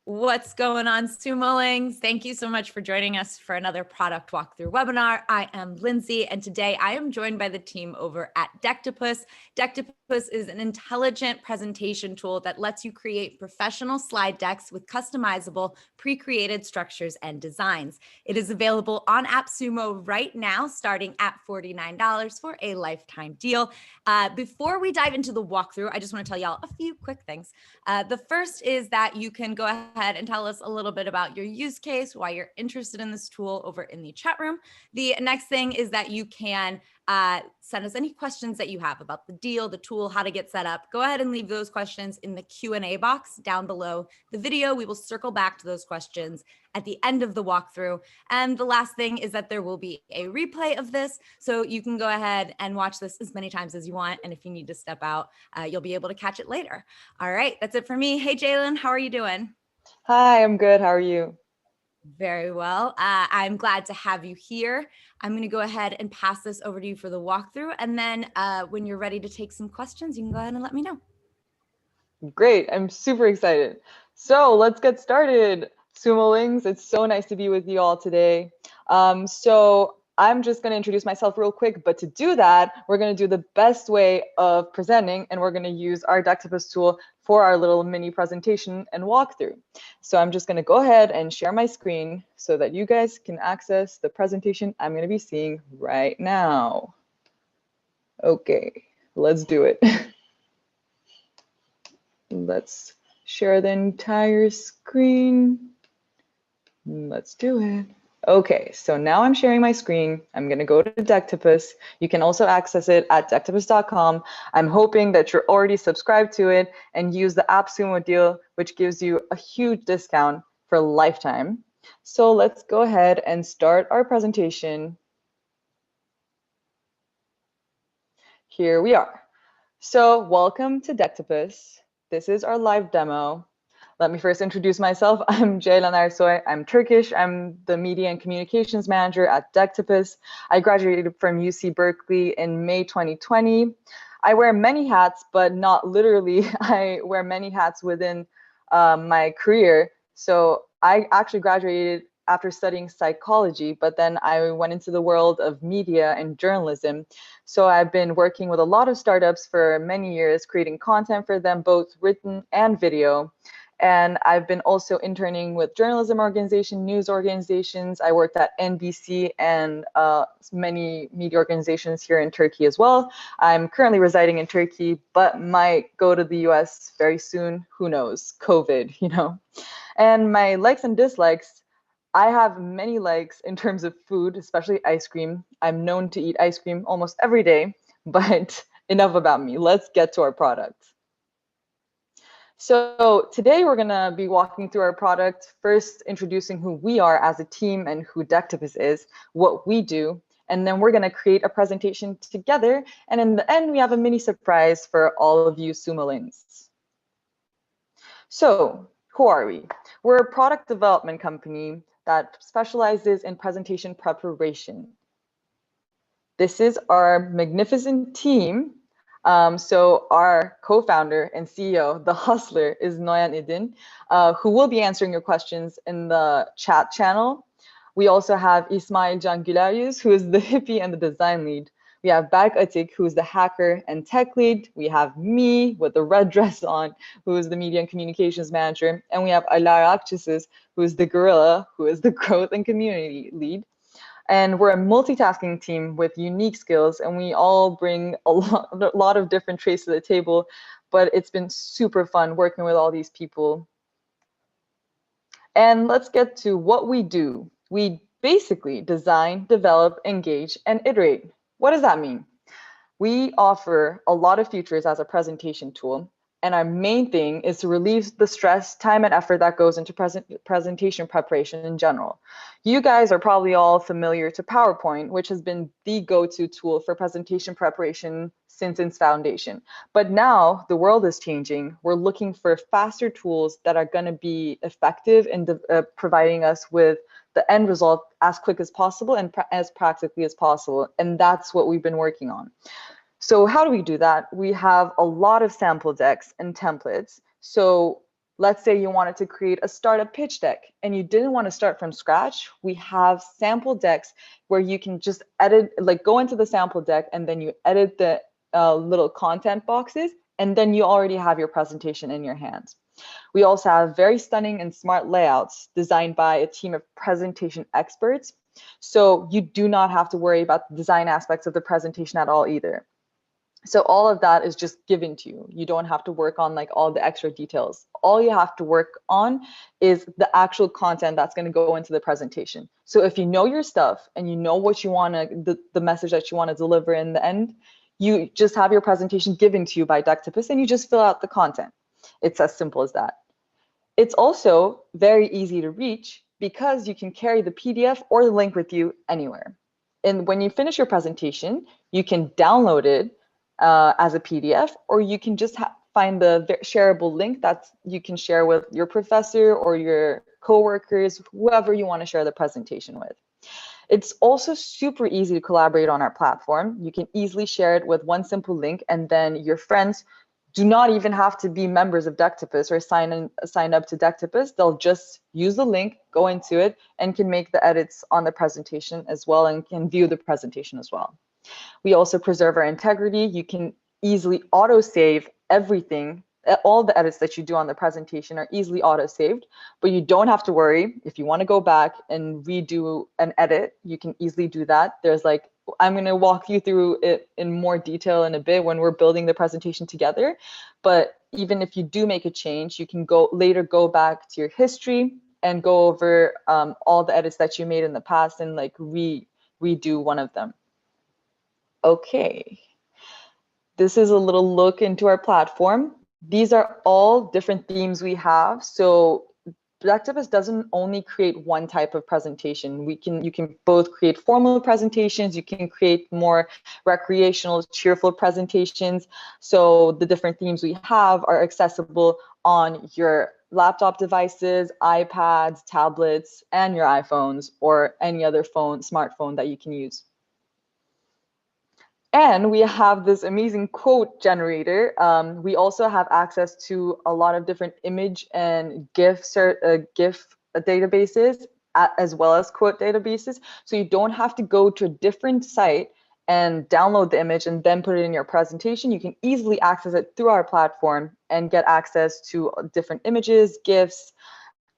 What's going on, Sumolings? Thank you so much for joining us for another product walkthrough webinar. I am Lindsay, and today I am joined by the team over at Decktopus. Decktopus is an intelligent presentation tool that lets you create professional slide decks with customizable, pre-created structures and designs. It is available on AppSumo right now, starting at $49 for a lifetime deal. Before we dive into the walkthrough, I just want to tell y'all a few quick things. The first is that you can go ahead and tell us a little bit about your use case, why you're interested in this tool over in the chat room. The next thing is that you can send us any questions that you have about the deal, the tool, how to get set up. Go ahead and leave those questions in the Q&A box down below the video. We will circle back to those questions at the end of the walkthrough. And the last thing is that there will be a replay of this, so you can go ahead and watch this as many times as you want. And if you need to step out, you'll be able to catch it later. All right, that's it for me. Hey, Jalen, how are you doing? Hi, I'm good. How are you? Very well. I'm glad to have you here. I'm going to go ahead and pass this over to you for the walkthrough. And then when you're ready to take some questions, you can go ahead and let me know. Great. I'm super excited. So let's get started. Sumolings, it's so nice to be with you all today. So I'm just going to introduce myself real quick, but to do that, we're going to do the best way of presenting, and we're going to use our Decktopus tool for our little mini presentation and walkthrough. So I'm just going to go ahead and share my screen so that you guys can access the presentation I'm going to be seeing right now. Okay, let's do it. Let's share the entire screen. Let's do it. Okay, so now I'm sharing my screen. I'm going to go to Decktopus. You can also access it at decktopus.com. I'm hoping that you're already subscribed to it and use the AppSumo deal, which gives you a huge discount for a lifetime. So let's go ahead and start our presentation. Here we are. So welcome to Decktopus. This is our live demo. Let me first introduce myself. I'm Ceylan Ersoy. I'm Turkish. I'm the Media and Communications Manager at Decktopus. I graduated from UC Berkeley in May 2020. I wear many hats, but not literally. I wear many hats within my career. So I actually graduated after studying psychology, but then I went into the world of media and journalism. So I've been working with a lot of startups for many years, creating content for them, both written and video. And I've been also interning with journalism organizations, news organizations. I worked at NBC and many media organizations here in Turkey as well. I'm currently residing in Turkey, but might go to the US very soon. Who knows? COVID, you know. And my likes and dislikes, I have many likes in terms of food, especially ice cream. I'm known to eat ice cream almost every day, but enough about me. Let's get to our product. So today we're going to be walking through our product, first introducing who we are as a team and who Decktopus is, what we do, and then we're going to create a presentation together. And in the end, we have a mini surprise for all of you Sumolings. So who are we? We're a product development company that specializes in presentation preparation. This is our magnificent team. So our co-founder and CEO, the hustler, is Noyan Idin, who will be answering your questions in the chat channel. We also have Ismail Can Güleryüz, who is the hippie and the design lead. We have Berk Atik, who is the hacker and tech lead. We have me with the red dress on, who is the media and communications manager. And we have Alara Akçısız, who is the gorilla, who is the growth and community lead. And we're a multitasking team with unique skills, and we all bring a lot of different traits to the table, but it's been super fun working with all these people. And let's get to what we do. We basically design, develop, engage, and iterate. What does that mean? We offer a lot of features as a presentation tool, and our main thing is to relieve the stress, time, and effort that goes into presentation preparation in general. You guys are probably all familiar to PowerPoint, which has been the go-to tool for presentation preparation since its foundation. But now the world is changing. We're looking for faster tools that are going to be effective in providing us with the end result as quick as possible and as practically as possible. And that's what we've been working on. So how do we do that? We have a lot of sample decks and templates. So let's say you wanted to create a startup pitch deck and you didn't want to start from scratch. We have sample decks where you can just edit, like go into the sample deck and then you edit the little content boxes, and then you already have your presentation in your hands. We also have very stunning and smart layouts designed by a team of presentation experts. So you do not have to worry about the design aspects of the presentation at all either. So all of that is just given to you. You don't have to work on like all the extra details. All you have to work on is the actual content that's going to go into the presentation. So if you know your stuff and you know what you want to, the message that you want to deliver in the end, you just have your presentation given to you by Decktopus and you just fill out the content. It's as simple as that. It's also very easy to reach because you can carry the PDF or the link with you anywhere. And when you finish your presentation, you can download it as a PDF, or you can just find the shareable link that you can share with your professor or your coworkers, whoever you want to share the presentation with. It's also super easy to collaborate on our platform. You can easily share it with one simple link, and then your friends do not even have to be members of Decktopus or sign up to Decktopus. They'll just use the link, go into it, and can make the edits on the presentation as well, and can view the presentation as well. We also preserve our integrity. You can easily auto-save everything. All the edits that you do on the presentation are easily auto-saved, but you don't have to worry. If you want to go back and redo an edit, you can easily do that. There's like, I'm going to walk you through it in more detail in a bit when we're building the presentation together. But even if you do make a change, you can later go back to your history and go over all the edits that you made in the past and like redo one of them. Okay, this is a little look into our platform. These are all different themes we have. So Decktopus doesn't only create one type of presentation. You can both create formal presentations, you can create more recreational, cheerful presentations. So the different themes we have are accessible on your laptop devices, iPads, tablets, and your iPhones, or any other smartphone that you can use. And we have this amazing quote generator. We also have access to a lot of different image and GIF databases, as well as quote databases. So you don't have to go to a different site and download the image and then put it in your presentation. You can easily access it through our platform and get access to different images, GIFs,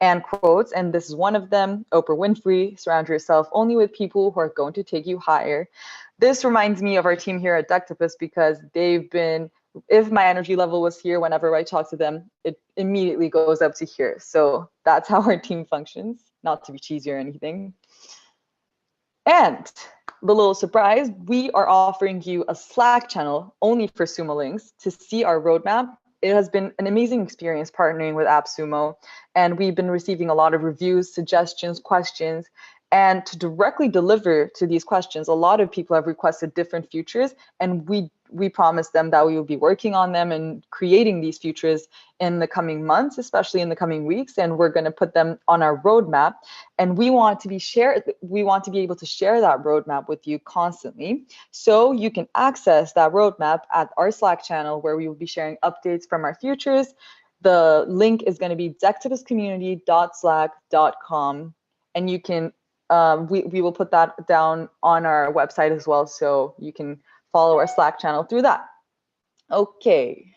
and quotes. And this is one of them: Oprah Winfrey, surround yourself only with people who are going to take you higher. This reminds me of our team here at Decktopus because they've been, if my energy level was here, whenever I talk to them, it immediately goes up to here. So that's how our team functions, not to be cheesy or anything. And the little surprise, we are offering you a Slack channel only for Sumo links to see our roadmap. It has been an amazing experience partnering with AppSumo, and we've been receiving a lot of reviews, suggestions, questions. And to directly deliver to these questions, a lot of people have requested different features, and we promised them that we will be working on them and creating these features in the coming months, especially in the coming weeks, and we're going to put them on our roadmap. And we want to be able to share that roadmap with you constantly, so you can access that roadmap at our Slack channel, where we will be sharing updates from our futures. The link is going to be decktopuscommunity.slack.com, and you can we will put that down on our website as well, so you can follow our Slack channel through that. Okay.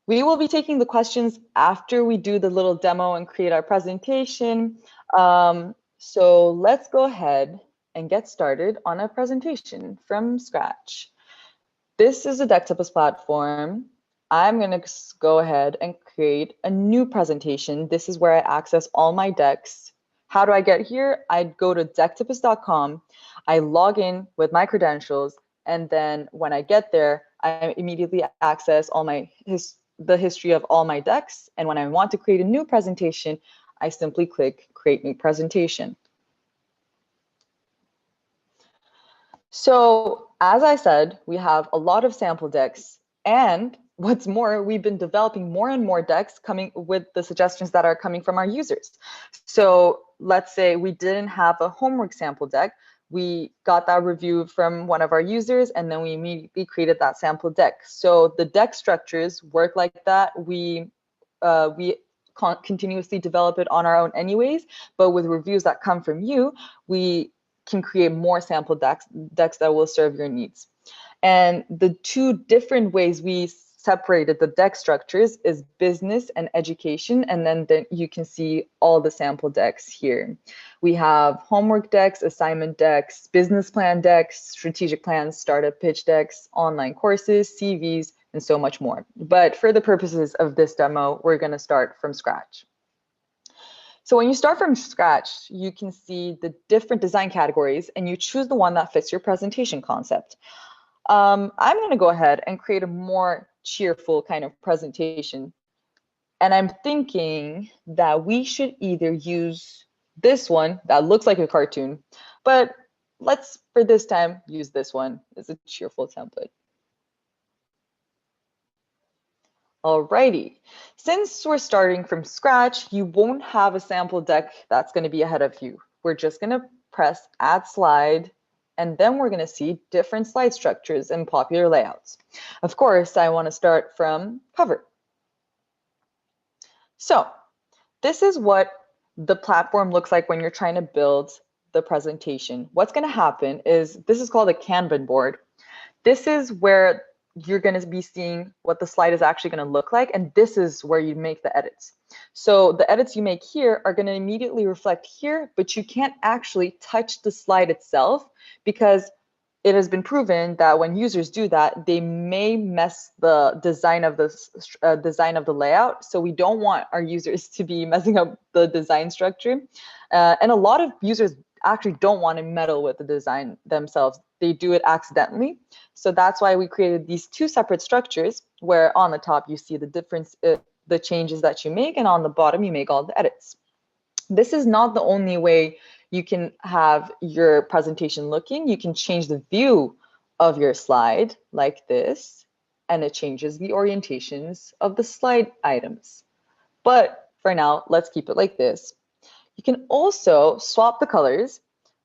We will be taking the questions after we do the little demo and create our presentation. So let's go ahead and get started on our presentation from scratch. This is a Decktopus platform. I'm going to go ahead and create a new presentation. This is where I access all my decks. How do I get here? I go to decktopus.com. I log in with my credentials, and then when I get there, I immediately access all the history of all my decks. And when I want to create a new presentation, I simply click Create New Presentation. So as I said, we have a lot of sample decks, and what's more, we've been developing more and more decks coming with the suggestions that are coming from our users. So let's say we didn't have a homework sample deck. We got that review from one of our users, and then we immediately created that sample deck. So the deck structures work like that. We we continuously develop it on our own anyways, but with reviews that come from you, we can create more sample decks that will serve your needs. And the two different ways we separated the deck structures is business and education, and then you can see all the sample decks here. We have homework decks, assignment decks, business plan decks, strategic plans, startup pitch decks, online courses, CVs, and so much more. But for the purposes of this demo, we're going to start from scratch. So when you start from scratch, you can see the different design categories, and you choose the one that fits your presentation concept. I'm going to go ahead and create a more cheerful kind of presentation. And I'm thinking that we should either use this one that looks like a cartoon, but let's, for this time, use this one as a cheerful template. Alrighty, since we're starting from scratch, you won't have a sample deck that's going to be ahead of you. We're just going to press Add Slide, and then we're going to see different slide structures and popular layouts. Of course, I want to start from cover. So this is what the platform looks like when you're trying to build the presentation. What's going to happen is this is called a Kanban board. This is where you're going to be seeing what the slide is actually going to look like, and this is where you make the edits. So the edits you make here are going to immediately reflect here, but you can't actually touch the slide itself because it has been proven that when users do that, they may mess the design of the layout. So we don't want our users to be messing up the design structure. And a lot of users actually don't want to meddle with the design themselves. They do it accidentally. So that's why we created these two separate structures where on the top you see the difference, the changes that you make, and on the bottom you make all the edits. This is not the only way you can have your presentation looking. You can change the view of your slide like this, and it changes the orientations of the slide items. But for now, let's keep it like this. You can also swap the colors.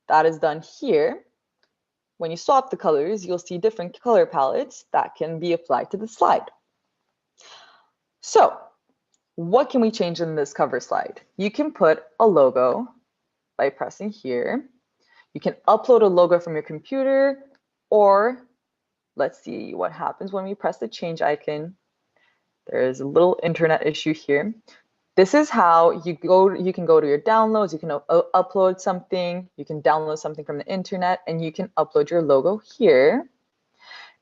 That is done here. When you swap the colors, you'll see different color palettes that can be applied to the slide. So what can we change in this cover slide? You can put a logo by pressing here. You can upload a logo from your computer, or let's see what happens when we press the change icon. There is a little internet issue here. This is how you can go to your downloads, you can upload something, you can download something from the internet, and you can upload your logo here.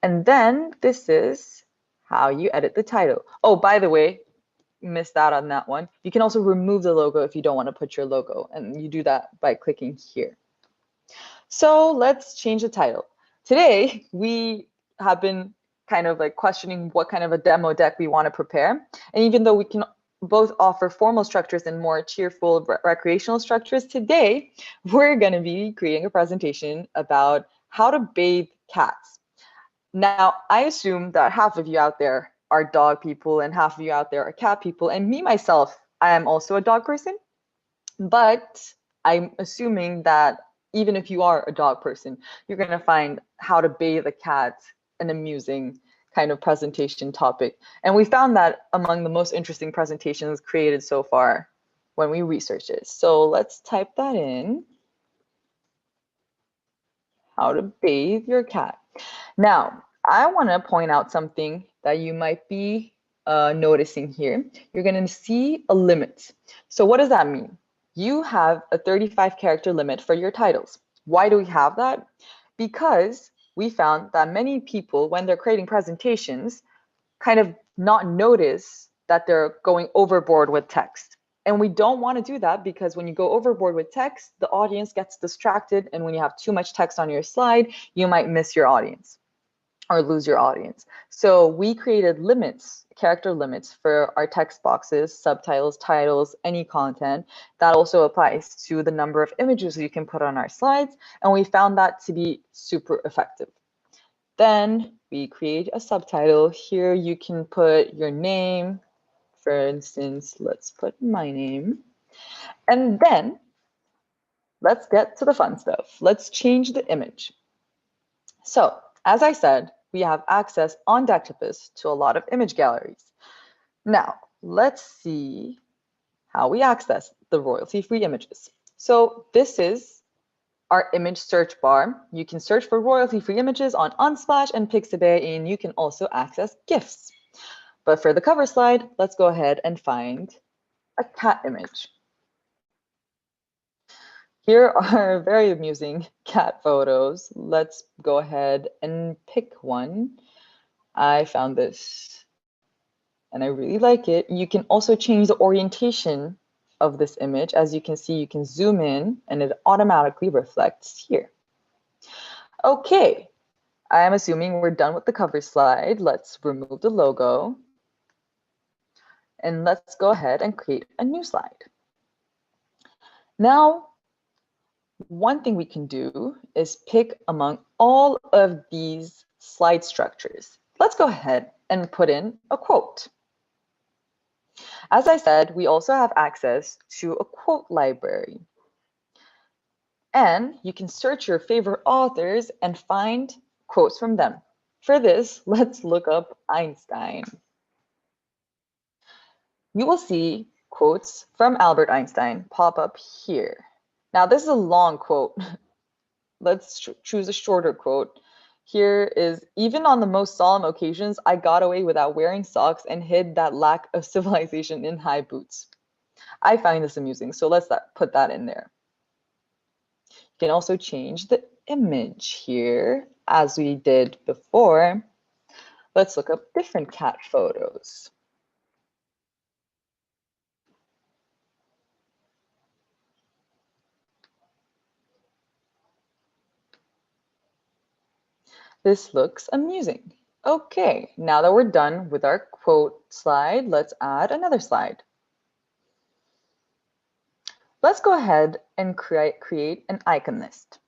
And then this is how you edit the title. Oh, by the way, missed out on that one. You can also remove the logo if you don't want to put your logo, and you do that by clicking here. So let's change the title. Today, we have been kind of like questioning what kind of a demo deck we want to prepare. And even though we can both offer formal structures and more cheerful recreational structures, today we're going to be creating a presentation about how to bathe cats. Now, I assume that half of you out there are dog people and half of you out there are cat people. And me, myself, I am also a dog person. But I'm assuming that even if you are a dog person, you're going to find how to bathe a cat an amusing kind of presentation topic. And we found that among the most interesting presentations created so far when we researched it. So let's type that in. How to bathe your cat. Now, I want to point out something that you might be noticing here. You're going to see a limit. So what does that mean? You have a 35 character limit for your titles. Why do we have that? Because we found that many people, when they're creating presentations, kind of not notice that they're going overboard with text. And we don't want to do that because when you go overboard with text, the audience gets distracted. And when you have too much text on your slide, you might miss your audience or lose your audience. So we created limits, character limits for our text boxes, subtitles, titles, any content. That also applies to the number of images you can put on our slides. And we found that to be super effective. Then we create a subtitle. Here you can put your name. For instance, let's put my name. And then let's get to the fun stuff. Let's change the image. So as I said, we have access on Decktopus to a lot of image galleries. Now, let's see how we access the royalty-free images. So this is our image search bar. You can search for royalty-free images on Unsplash and Pixabay, and you can also access GIFs. But for the cover slide, let's go ahead and find a cat image. Here are very amusing cat photos. Let's go ahead and pick one. I found this and I really like it. You can also change the orientation of this image. As you can see, you can zoom in and it automatically reflects here. Okay, I am assuming we're done with the cover slide. Let's remove the logo. And let's go ahead and create a new slide. Now, one thing we can do is pick among all of these slide structures. Let's go ahead and put in a quote. As I said, we also have access to a quote library. And you can search your favorite authors and find quotes from them. For this, let's look up Einstein. You will see quotes from Albert Einstein pop up here. Now, this is a long quote. Let's choose a shorter quote. Here is, even on the most solemn occasions, I got away without wearing socks and hid that lack of civilization in high boots. I find this amusing, so let's put that in there. You can also change the image here, as we did before. Let's look up different cat photos. This looks amusing. Okay, now that we're done with our quote slide, let's add another slide. Let's go ahead and create an icon list.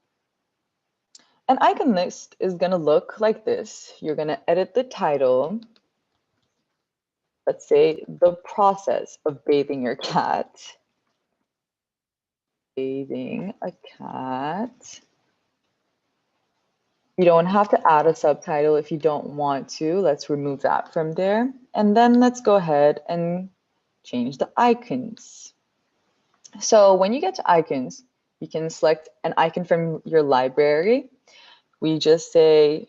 An icon list is going to look like this. You're going to edit the title. Let's say the process of bathing your cat. Bathing a cat. You don't have to add a subtitle if you don't want to. Let's remove that from there. And then let's go ahead and change the icons. So when you get to icons, you can select an icon from your library. We just say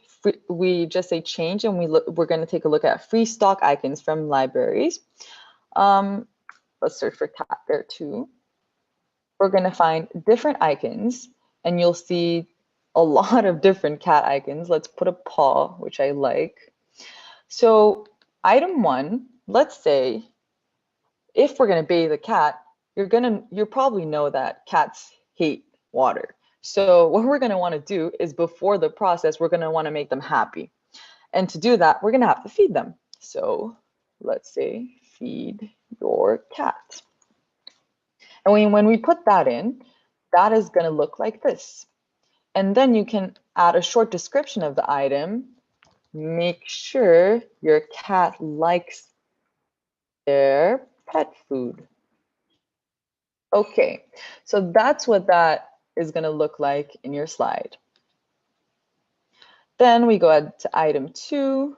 change, and we're going to take a look at free stock icons from libraries. Let's search for cat there too. We're going to find different icons, and you'll see a lot of different cat icons. Let's put a paw, which I like. So item 1, let's say if we're going to bathe a cat, you probably know that cats hate water. So what we're going to want to do is, before the process, we're going to want to make them happy. And to do that, we're going to have to feed them. So let's say feed your cat. And when we put that in, that is going to look like this. And then you can add a short description of the item. Make sure your cat likes their pet food. Okay, so that's what that is going to look like in your slide. Then we go ahead to item 2,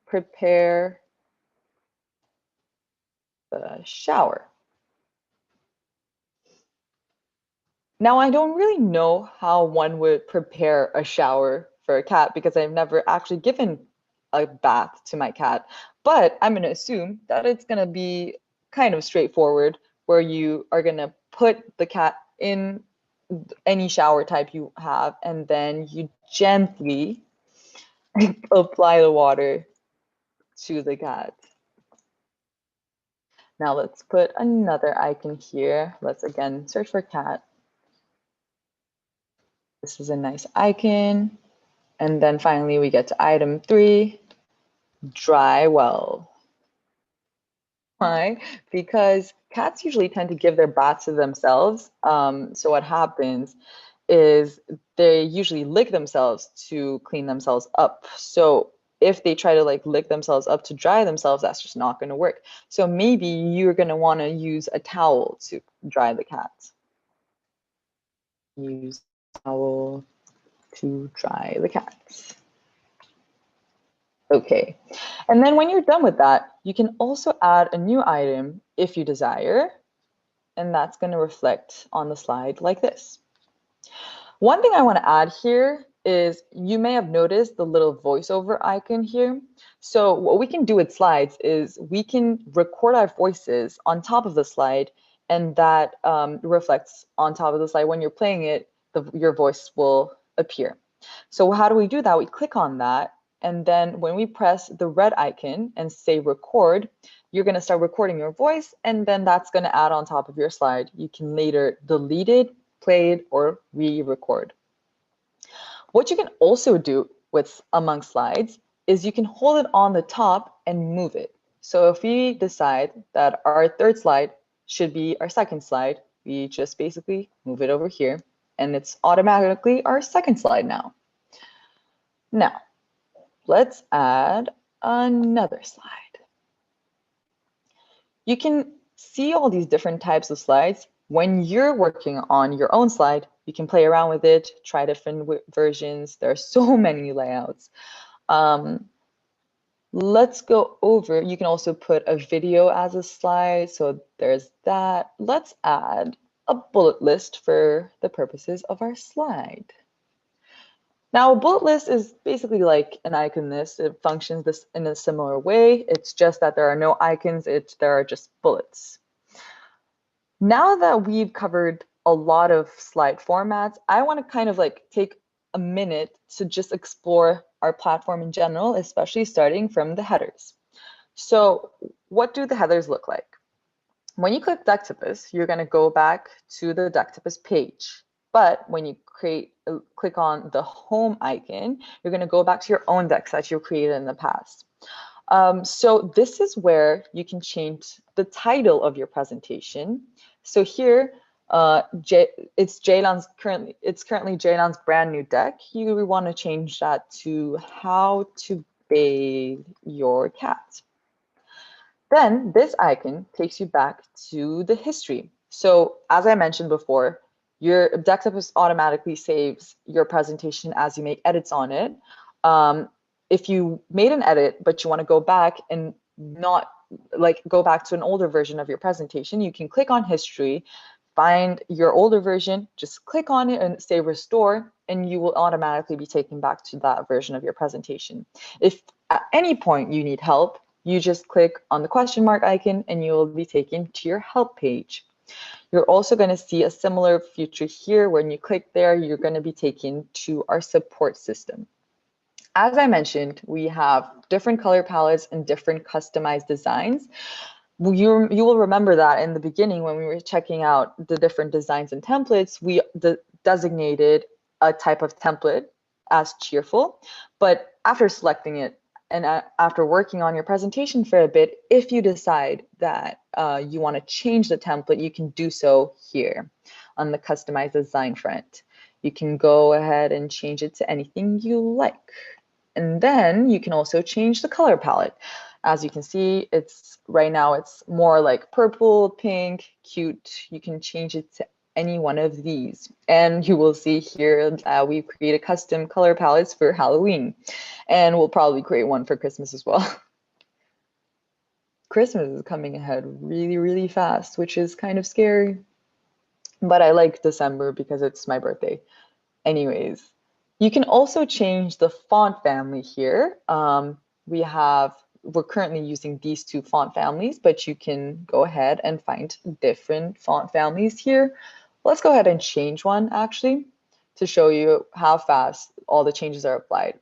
prepare the shower. Now, I don't really know how one would prepare a shower for a cat because I've never actually given a bath to my cat, but I'm going to assume that it's going to be kind of straightforward, where you are going to put the cat in any shower type you have, and then you gently apply the water to the cat. Now let's put another icon here. Let's again search for cat. This is a nice icon. And then finally we get to item 3, dry well. Why? Because cats usually tend to give their baths to themselves. So what happens is they usually lick themselves to clean themselves up. So if they try to lick themselves up to dry themselves, that's just not going to work. So maybe you're going to want to use a towel to dry the cat. Use a towel to dry the cats. Okay. And then when you're done with that, you can also add a new item if you desire, and that's going to reflect on the slide like this. One thing I want to add here is you may have noticed the little voiceover icon here. So what we can do with slides is we can record our voices on top of the slide, and that reflects on top of the slide. When you're playing it, your voice will appear. So how do we do that? We click on that, and then when we press the red icon and say record, you're going to start recording your voice, and then that's going to add on top of your slide. You can later delete it, play it, or re-record. What you can also do with among slides is you can hold it on the top and move it. So if we decide that our third slide should be our second slide, we just basically move it over here, and it's automatically our second slide now. Now, let's add another slide. You can see all these different types of slides. When you're working on your own slide, you can play around with it, try different versions. There are so many layouts. Let's go over, you can also put a video as a slide. So there's that. Let's add a bullet list for the purposes of our slide. Now, a bullet list is basically like an icon list. It functions this in a similar way. It's just that there are no icons, there are just bullets. Now that we've covered a lot of slide formats, I want to kind of like take a minute to just explore our platform in general, especially starting from the headers. So what do the headers look like? When you click Decktopus, you're going to go back to the Decktopus page. But when you click on the home icon, you're going to go back to your own decks that you created in the past. So this is where you can change the title of your presentation. So here, it's currently Jaylan's brand new deck. You want to change that to how to bathe your cat. Then this icon takes you back to the history. So as I mentioned before, your Decktopus automatically saves your presentation as you make edits on it. If you made an edit, but you want to go back and not go back to an older version of your presentation, you can click on history, find your older version, just click on it and say restore, and you will automatically be taken back to that version of your presentation. If at any point you need help, you just click on the question mark icon and you will be taken to your help page. You're also going to see a similar feature here. When you click there, you're going to be taken to our support system. As I mentioned, we have different color palettes and different customized designs. You will remember that in the beginning when we were checking out the different designs and templates, we designated a type of template as cheerful. But after selecting it and after working on your presentation for a bit, if you decide that you want to change the template, you can do so here on the customized design front. You can go ahead and change it to anything you like. And then you can also change the color palette. As you can see, right now it's more like purple, pink, cute. You can change it to any one of these. And you will see here we've created custom color palettes for Halloween. And we'll probably create one for Christmas as well. Christmas is coming ahead really, really fast, which is kind of scary. But I like December because it's my birthday. Anyways. You can also change the font family here. We're currently using these two font families, but you can go ahead and find different font families here. Let's go ahead and change one actually to show you how fast all the changes are applied.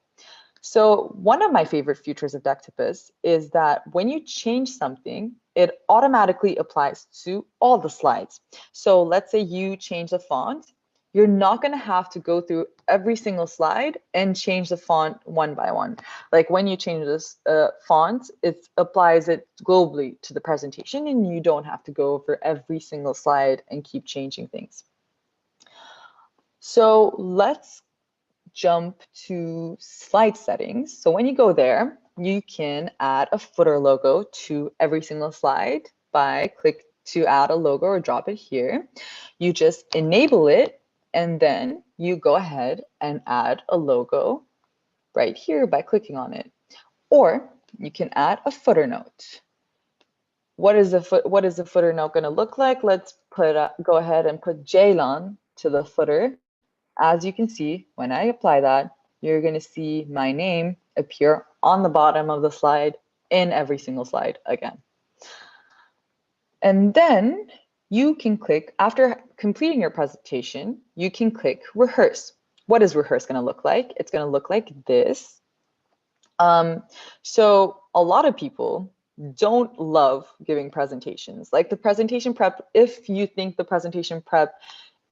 So one of my favorite features of Decktopus is that when you change something, it automatically applies to all the slides. So let's say you change the font. You're not going to have to go through every single slide and change the font one by one. Like when you change this font, it applies it globally to the presentation and you don't have to go over every single slide and keep changing things. So let's jump to slide settings. So when you go there, you can add a footer logo to every single slide by click to add a logo or drop it here. You just enable it. And then you go ahead and add a logo right here by clicking on it. Or you can add a footer note. What is the footer note going to look like? Let's go ahead and put Jaylon to the footer. As you can see, when I apply that, you're going to see my name appear on the bottom of the slide in every single slide again. And then you can click, after completing your presentation, you can click rehearse. What is rehearse going to look like? It's going to look like this. So a lot of people don't love giving presentations. Like the presentation prep, if you think the presentation prep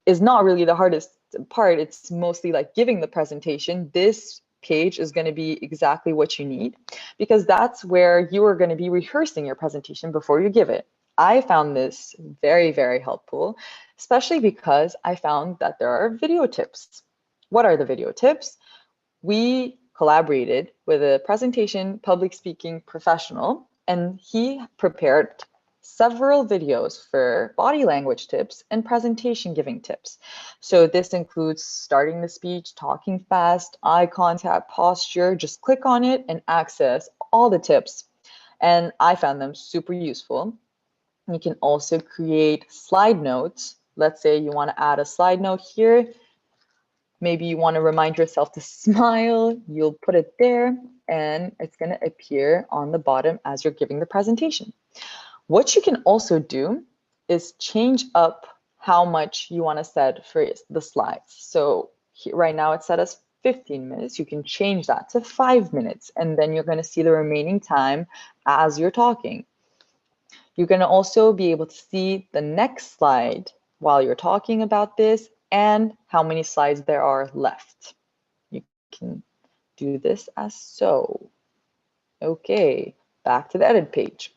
is not really the hardest part, it's mostly like giving the presentation, this page is going to be exactly what you need, because that's where you are going to be rehearsing your presentation before you give it. I found this very, very helpful, especially because I found that there are video tips. What are the video tips? We collaborated with a presentation public speaking professional, and he prepared several videos for body language tips and presentation giving tips. So this includes starting the speech, talking fast, eye contact, posture. Just click on it and access all the tips. And I found them super useful. You can also create slide notes. Let's say you want to add a slide note here. Maybe you want to remind yourself to smile. You'll put it there and it's going to appear on the bottom as you're giving the presentation. What you can also do is change up how much you want to set for the slides. So right now it's set as 15 minutes. You can change that to 5 minutes, and then you're going to see the remaining time as you're talking. You're going to also be able to see the next slide while you're talking about this and how many slides there are left. You can do this as so. Okay, back to the edit page.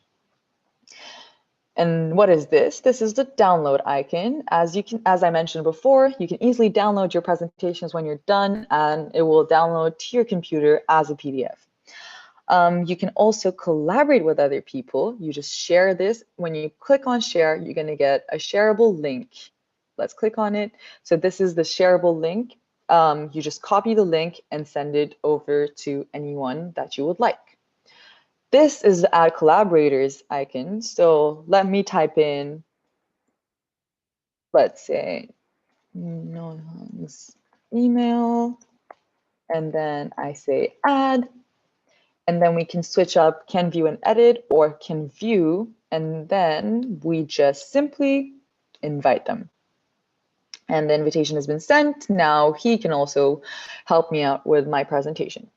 And what is this? This is the download icon. As I mentioned before, you can easily download your presentations when you're done, and it will download to your computer as a PDF. You can also collaborate with other people. You just share this. When you click on share, you're going to get a shareable link. Let's click on it. So this is the shareable link. You just copy the link and send it over to anyone that you would like. This is the add collaborators icon. So let me type in, let's say, Nohan's email, and then I say add. And then we can switch up can view and edit or can view, and then we just simply invite them. And the invitation has been sent. Now he can also help me out with my presentation.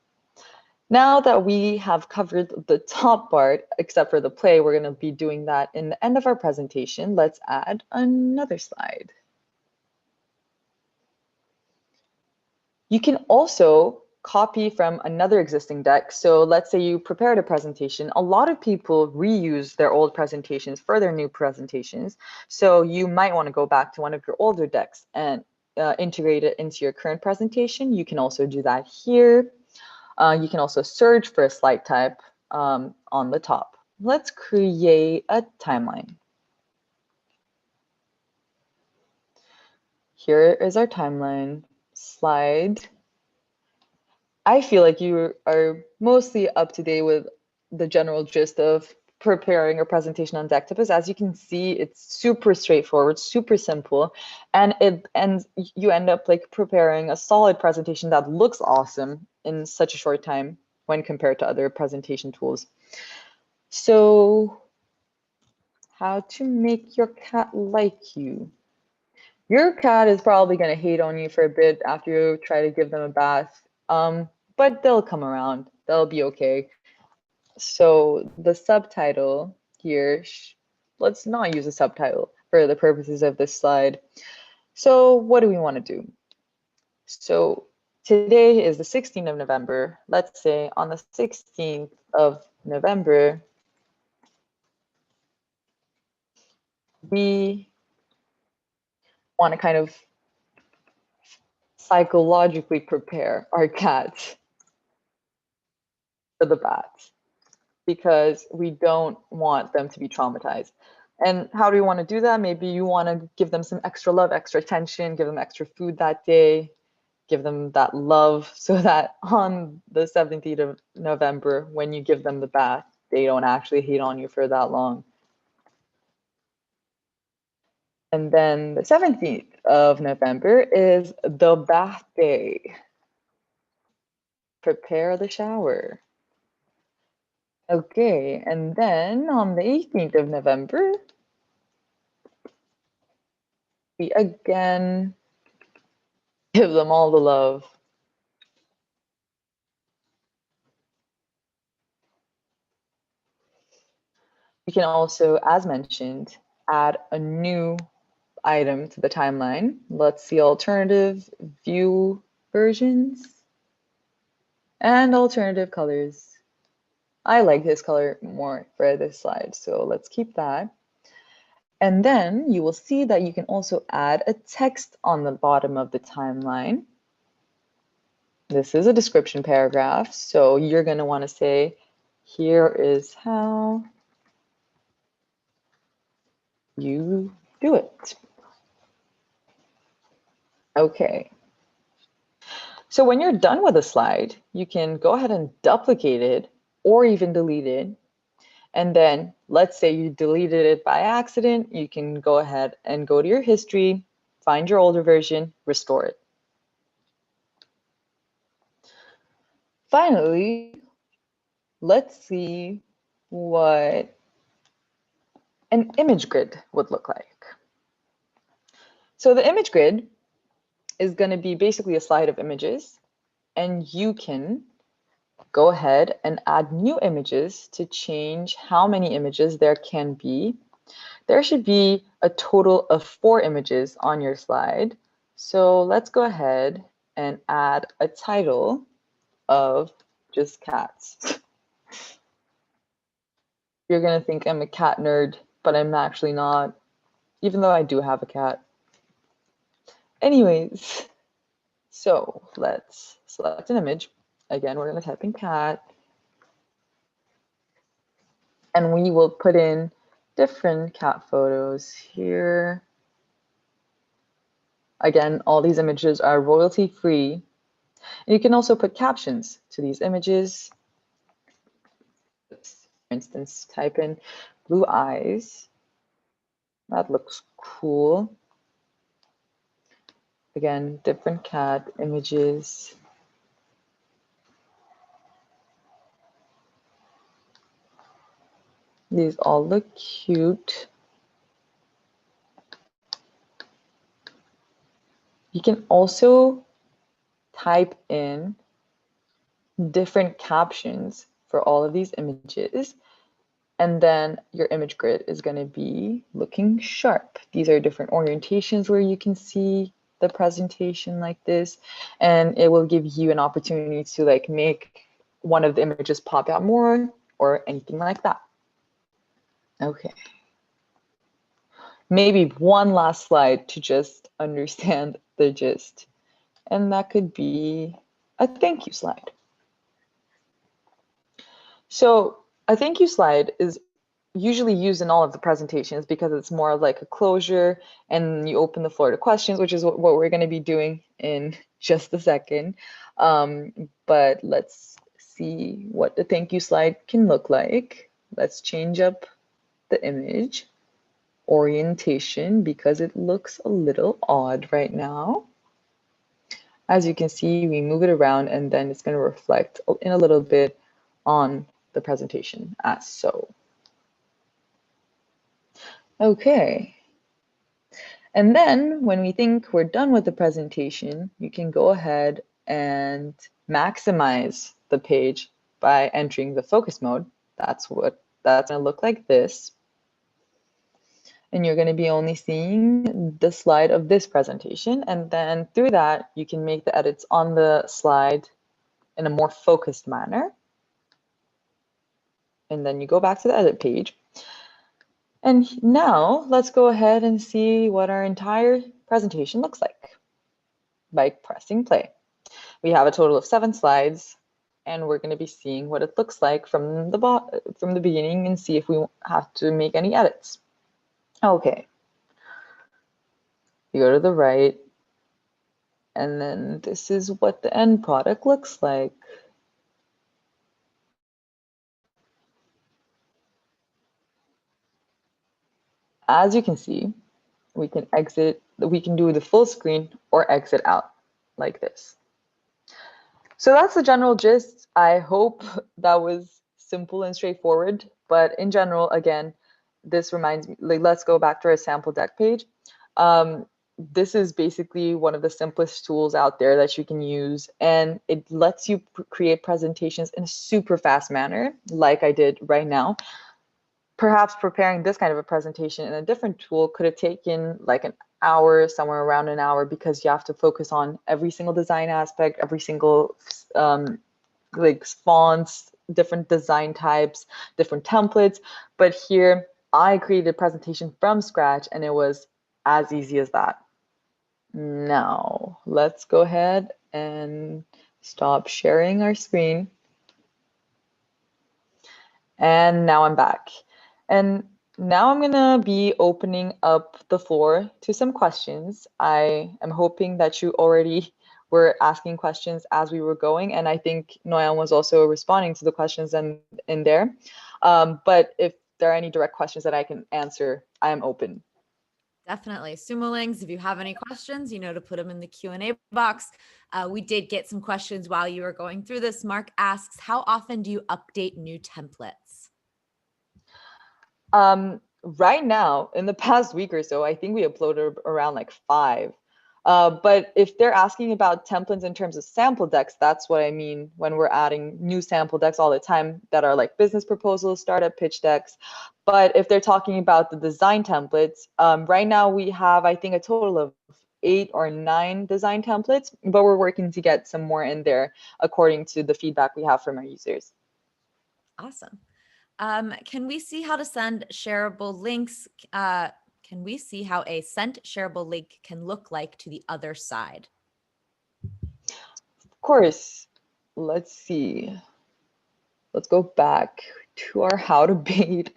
Now that we have covered the top part, except for the play, we're going to be doing that in the end of our presentation. Let's add another slide. You can also copy from another existing deck. So let's say you prepared a presentation. A lot of people reuse their old presentations for their new presentations. So you might want to go back to one of your older decks and integrate it into your current presentation. You can also do that here. You can also search for a slide type on the top. Let's create a timeline. Here is our timeline slide. I feel like you are mostly up to date with the general gist of preparing a presentation on Decktopus. As you can see, it's super straightforward, super simple, and you end up like preparing a solid presentation that looks awesome in such a short time when compared to other presentation tools. So, how to make your cat like you? Your cat is probably going to hate on you for a bit after you try to give them a bath. But they'll come around. They'll be okay. So the subtitle here, let's not use a subtitle for the purposes of this slide. So what do we want to do? So today is the 16th of November. Let's say on the 16th of November, we want to kind of psychologically prepare our cat for the bath, because we don't want them to be traumatized. And how do you want to do that? Maybe you want to give them some extra love, extra attention, give them extra food that day. give them that love so that on the 17th of November, when you give them the bath, they don't actually hate on you for that long. And then the 17th of November is the bath day. Prepare the shower. Okay, and then on the 18th of November, we again give them all the love. You can also, as mentioned, add a new item to the timeline. Let's see alternative view versions and alternative colors. I like this color more for this slide, so let's keep that. And then you will see that you can also add a text on the bottom of the timeline. This is a description paragraph, so you're going to want to say, here is how you do it. Okay. So when you're done with a slide, you can go ahead and duplicate it or even delete it. And then let's say you deleted it by accident, you can go ahead and go to your history, find your older version, restore it. Finally, let's see what an image grid would look like. So the image grid is going to be basically a slide of images, and you can go ahead and add new images to change how many images there can be. There should be a total of 4 images on your slide. So let's go ahead and add a title of just cats. You're going to think I'm a cat nerd, but I'm actually not, even though I do have a cat. Anyways, so let's select an image. Again, we're going to type in cat. And we will put in different cat photos here. Again, all these images are royalty free. And you can also put captions to these images. For instance, type in blue eyes. That looks cool. Again, different cat images. These all look cute. You can also type in different captions for all of these images, and then your image grid is going to be looking sharp. These are different orientations where you can see the presentation like this, and it will give you an opportunity to like make one of the images pop out more or anything like that. Okay. Maybe one last slide to just understand the gist, and that could be a thank you slide. So a thank you slide is usually used in all of the presentations because it's more like a closure, and you open the floor to questions, which is what we're going to be doing in just a second. But let's see what the thank you slide can look like. Let's change up the image orientation because it looks a little odd right now. As you can see, we move it around and then it's going to reflect in a little bit on the presentation as so. Okay. And then when we think we're done with the presentation, you can go ahead and maximize the page by entering the focus mode. That's going to look like this. And you're going to be only seeing the slide of this presentation. And then through that, you can make the edits on the slide in a more focused manner. And then you go back to the edit page. And now let's go ahead and see what our entire presentation looks like by pressing play. We have a total of 7 slides, and we're going to be seeing what it looks like from the beginning and see if we have to make any edits. Okay. You go to the right, And then this is what the end product looks like. As you can see, we can do the full screen or exit out like this. So that's the general gist. I hope that was simple and straightforward, but in general, again, this reminds me, like, let's go back to our sample deck page. This is basically one of the simplest tools out there that you can use, and it lets you create presentations in a super fast manner, like I did right now. Perhaps preparing this kind of a presentation in a different tool could have taken like an hour, somewhere around an hour, because you have to focus on every single design aspect, every single like fonts, different design types, different templates. But here I created a presentation from scratch and it was as easy as that. Now let's go ahead and stop sharing our screen. And now I'm back. And now I'm gonna be opening up the floor to some questions. I am hoping that you already were asking questions as we were going, and I think Noyan was also responding to the questions in there. But if there are any direct questions that I can answer, I am open. Definitely. Sumolings, if you have any questions, you know to put them in the Q&A box. We did get some questions while you were going through this. Mark asks, how often do you update new templates? Right now, in the past week or so, I think we uploaded around like 5. But if they're asking about templates in terms of sample decks, that's what I mean when we're adding new sample decks all the time that are like business proposals, startup pitch decks. But if they're talking about the design templates, right now we have, I think, a total of 8 or 9 design templates, but we're working to get some more in there according to the feedback we have from our users. Awesome. Can we see how to send shareable links? Can we see how a sent shareable link can look like to the other side? Of course. Let's see. Let's go back to our how to bait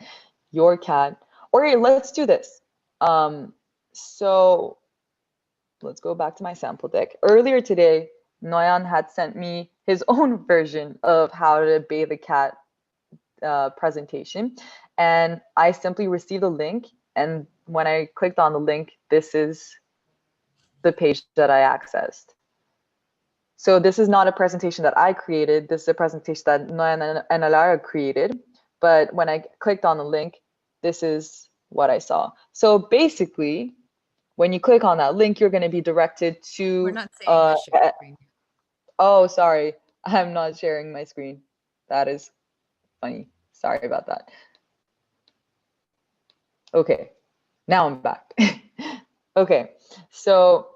your cat. Or let's do this. So let's go back to my sample deck. Earlier today, Noyan had sent me his own version of how to bait the cat presentation. And I simply received a link. And when I clicked on the link, this is the page that I accessed. So this is not a presentation that I created. This is a presentation that Noyan and Alara created. But when I clicked on the link, this is what I saw. So basically, when you click on that link, you're going to be directed to... We're not seeing the share screen. Oh, sorry. I'm not sharing my screen. That is funny. Sorry about that. Okay, now I'm back. Okay, so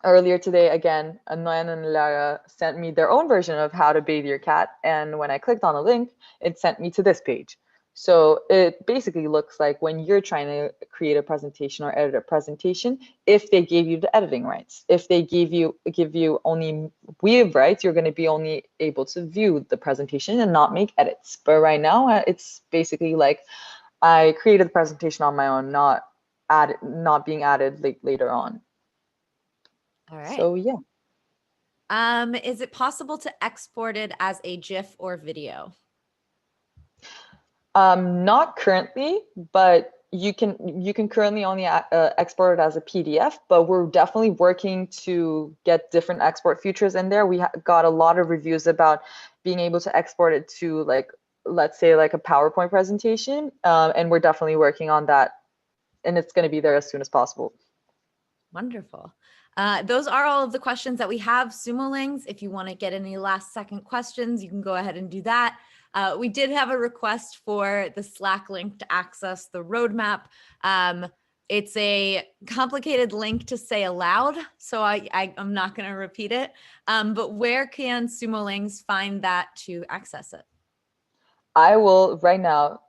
earlier today, again, Noyan and Lara sent me their own version of how to bathe your cat. And when I clicked on the link, it sent me to this page. So it basically looks like when you're trying to create a presentation or edit a presentation, if they gave you the editing rights, if they give you only weave rights, you're going to be only able to view the presentation and not make edits. But right now, it's basically like I created the presentation on my own, not being added later on. All right. So yeah. Is it possible to export it as a GIF or video? Not currently, but you can currently only export it as a PDF, but we're definitely working to get different export features in there. We got a lot of reviews about being able to export it to, like, let's say like a PowerPoint presentation, and we're definitely working on that, and it's going to be there as soon as possible. Wonderful. Those are all of the questions that we have. Sumolings, if you want to get any last second questions, you can go ahead and do that. We did have a request for the Slack link to access the roadmap. It's a complicated link to say aloud, so I'm not going to repeat it. But where can Sumolings find that to access it? I will right now.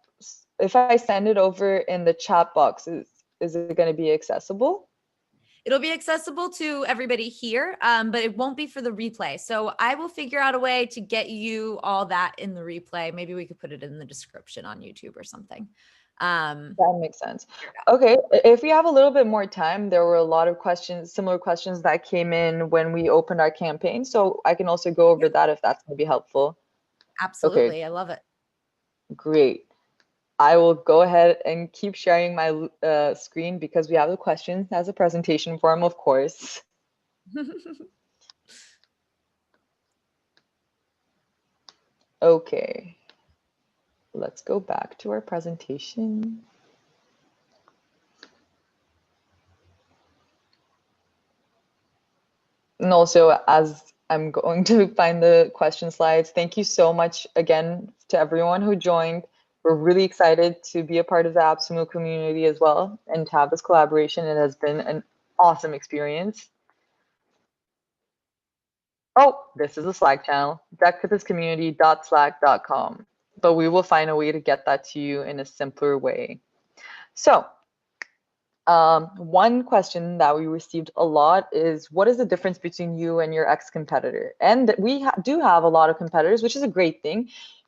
If I send it over in the chat box, is it going to be accessible? It'll be accessible to everybody here, but it won't be for the replay. So I will figure out a way to get you all that in the replay. Maybe we could put it in the description on YouTube or something. That makes sense. Okay, if we have a little bit more time, there were a lot of questions, similar questions that came in when we opened our campaign. So I can also go over that if that's going to be helpful. Absolutely. Okay, I love it. great. I will go ahead and keep sharing my screen because we have the questions as a presentation form, of course. Okay, let's go back to our presentation. And also, as I'm going to find the question slides, thank you so much again to everyone who joined. We're really excited to be a part of the AppSumo community as well and to have this collaboration. It has been an awesome experience. Oh, this is a Slack channel, decktopuscommunity.slack.com. But we will find a way to get that to you in a simpler way. So one question that we received a lot is, what is the difference between you and your ex-competitor? And we do have a lot of competitors, which is a great thing,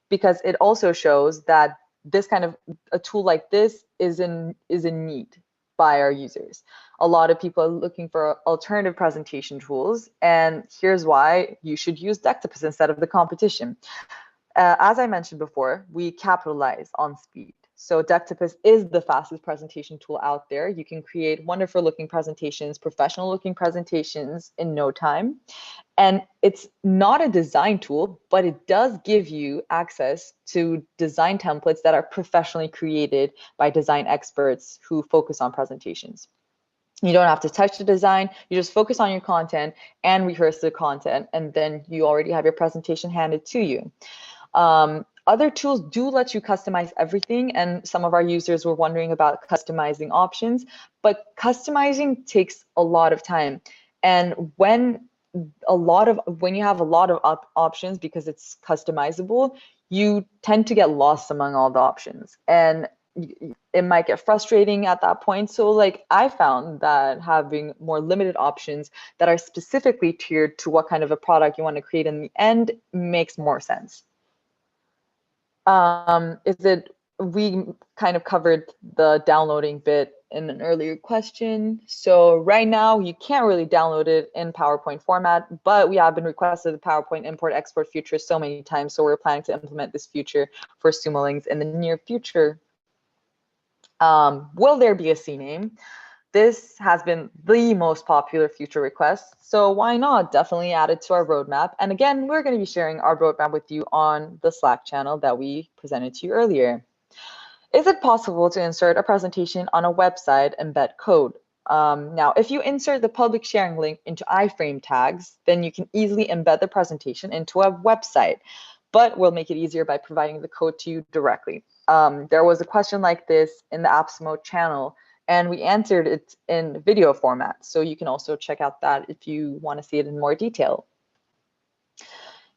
because it also shows that this kind of a tool like this is in need by our users. A lot of people are looking for alternative presentation tools, and here's why you should use Decktopus instead of the competition. As I mentioned before, we capitalize on speed. So Decktopus is the fastest presentation tool out there. You can create wonderful looking presentations, professional looking presentations in no time. And it's not a design tool, but it does give you access to design templates that are professionally created by design experts who focus on presentations. You don't have to touch the design. You just focus on your content and rehearse the content, and then you already have your presentation handed to you. Other tools do let you customize everything, and some of our users were wondering about customizing options, but customizing takes a lot of time. And when you have a lot of options, because it's customizable, you tend to get lost among all the options, and it might get frustrating at that point. So like, I found that having more limited options that are specifically tiered to what kind of a product you want to create in the end makes more sense. We kind of covered the downloading bit in an earlier question. So right now you can't really download it in PowerPoint format, but we have been requested the PowerPoint import export feature so many times. So we're planning to implement this feature for Sumolings in the near future. Will there be a CNAME? This has been the most popular feature request, so why not definitely add it to our roadmap. And again, we're going to be sharing our roadmap with you on the Slack channel that we presented to you earlier. Is it possible to insert a presentation on a website, embed code? Now, if you insert the public sharing link into iframe tags, then you can easily embed the presentation into a website, but we'll make it easier by providing the code to you directly. There was a question like this in the AppSumo channel, and we answered it in video format. So you can also check out that if you want to see it in more detail.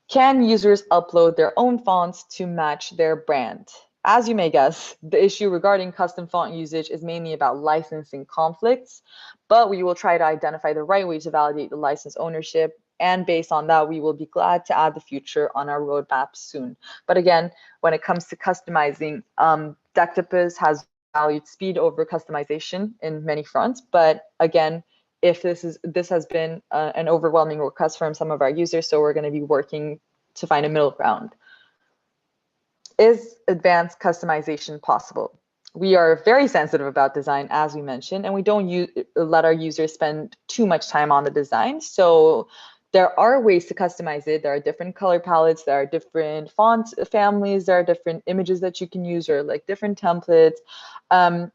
Can users upload their own fonts to match their brand? As you may guess, the issue regarding custom font usage is mainly about licensing conflicts, but we will try to identify the right way to validate the license ownership. And based on that, we will be glad to add the feature on our roadmap soon. But again, when it comes to customizing, Decktopus has valued speed over customization in many fronts. But again, if this has been an overwhelming request from some of our users, so we're going to be working to find a middle ground. Is advanced customization possible? We are very sensitive about design, as we mentioned, and we don't let our users spend too much time on the design. So there are ways to customize it. There are different color palettes, there are different font families, there are different images that you can use, or like different templates. And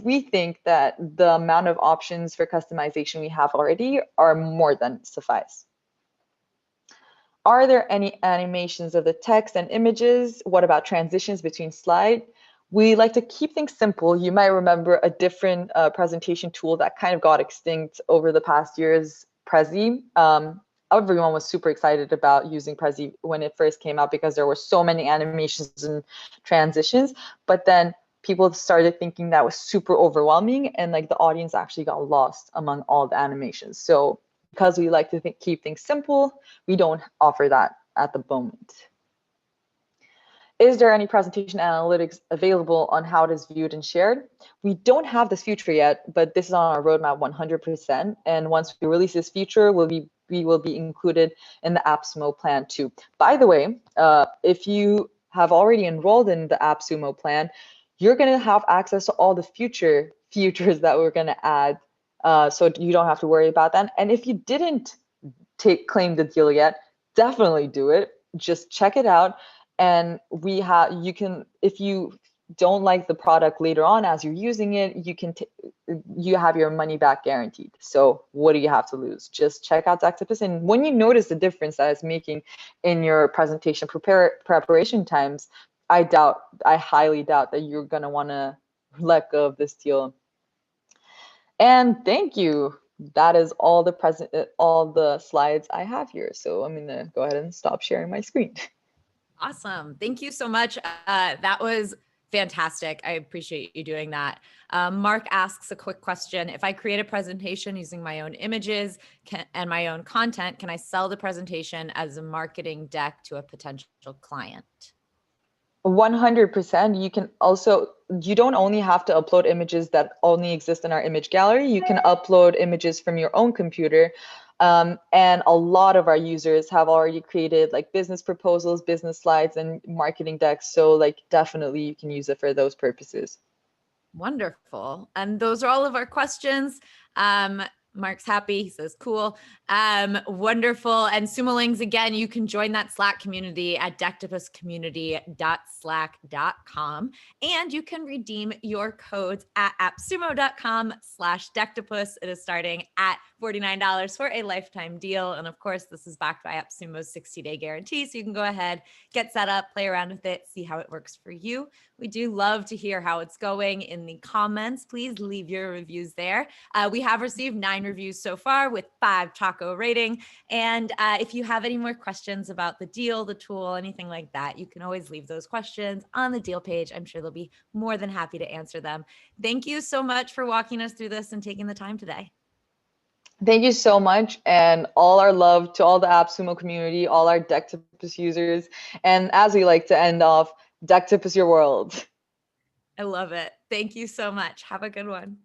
we think that the amount of options for customization we have already are more than suffice. Are there any animations of the text and images? What about transitions between slides? We like to keep things simple. You might remember a different presentation tool that kind of got extinct over the past years, Prezi. Everyone was super excited about using Prezi when it first came out because there were so many animations and transitions. But then people started thinking that was super overwhelming, and like the audience actually got lost among all the animations. So because we like to keep things simple, we don't offer that at the moment. Is there any presentation analytics available on how it is viewed and shared? We don't have this feature yet, but this is on our roadmap 100%. And once we release this feature, we will be included in the AppSumo plan too. By the way, if you have already enrolled in the AppSumo plan, you're going to have access to all the future features that we're going to add. So you don't have to worry about that. And if you didn't claim the deal yet, definitely do it. Just check it out. And you can, if you don't like the product later on as you're using it, you have your money back guaranteed. So what do you have to lose? Just check out Decktopus, and when you notice the difference that it's making in your presentation preparation times, I highly doubt that you're gonna want to let go of this deal. And thank you. That is all the slides I have here. So I'm gonna go ahead and stop sharing my screen. Awesome. Thank you so much. That was fantastic. I appreciate you doing that. Mark asks a quick question. If I create a presentation using my own images and my own content, can I sell the presentation as a marketing deck to a potential client? 100%. You don't only have to upload images that only exist in our image gallery. You can upload images from your own computer. And a lot of our users have already created like business proposals, business slides, and marketing decks. So like definitely you can use it for those purposes. Wonderful. And those are all of our questions. Mark's happy. He says, cool. Wonderful. And Sumolings, again, you can join that Slack community at decktopuscommunity.slack.com. And you can redeem your codes at appsumo.com/Decktopus. It is starting at $49 for a lifetime deal. And of course, this is backed by AppSumo's 60-day guarantee. So you can go ahead, get set up, play around with it, see how it works for you. We do love to hear how it's going in the comments. Please leave your reviews there. We have received 9 reviews so far with 5 taco rating. And if you have any more questions about the deal, the tool, anything like that, you can always leave those questions on the deal page. I'm sure they'll be more than happy to answer them. Thank you so much for walking us through this and taking the time today. Thank you so much, and all our love to all the AppSumo community, all our Decktopus users. And as we like to end off, Decktopus your world. I love it. Thank you so much. Have a good one.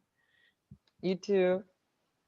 You too.